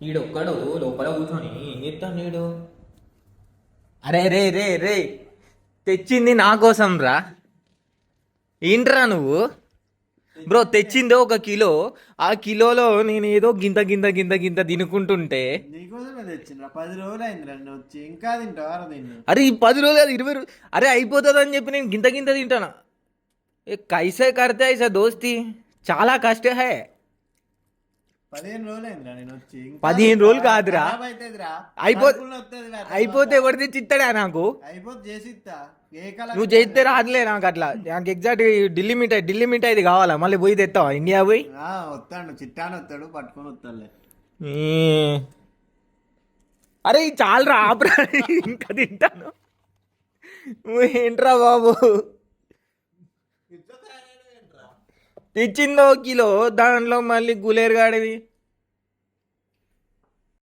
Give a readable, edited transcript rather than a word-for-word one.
ఈడొక్కడు లోపల కూర్చొని ఏం చెప్తాను నీడు. అరే రే రే రే, తెచ్చింది నా కోసం రా. ఏంట్రా నువ్వు బ్రో? తెచ్చిందో 1 కిలో, ఆ కిలోలో నేను ఏదో గింత గింత గింత గింత తినుకుంటుంటే. నీకోసమే తెచ్చిండ్రా, 10 రోజులు అయింది రండి వచ్చి, ఇంకా తింటావా దీన్ని? అరే ఈ 10 రోజులు కాదు, 20 అరే అయిపోతుంది అని చెప్పి నేను గింత గింత తింటానా? ఏ కైసే కడితే ఐసా దోస్తి, చాలా కష్ట హే. 15 రోజులు అయిందిరా నేను వచ్చి, 15 రోజులు కాదురా. అయిపోతే అయిపోతే ఎవరు తెచ్చి ఇస్తాడా నాకు? అయిపోతే చేసి ఇస్తా. ఏ కలర్ నువ్వు చేస్తే రాదులే నాకు అట్లా. నాకు ఎగ్జాక్ట్ ఢిల్లీ మిఠాయి ఇది కావాలా? మళ్ళీ పోయి తెస్తావా ఇండియా పోయి? వస్తాడు, చిట్టాను వస్తాడు, పట్టుకొని వస్తాడులే. అరే చాలరా, ఆపరా, ఇంకా తింటాను. ఏంట్రా బాబు, తెచ్చిందో 1 కిలో, దాంట్లో మళ్ళీ గులేరు గాడివి.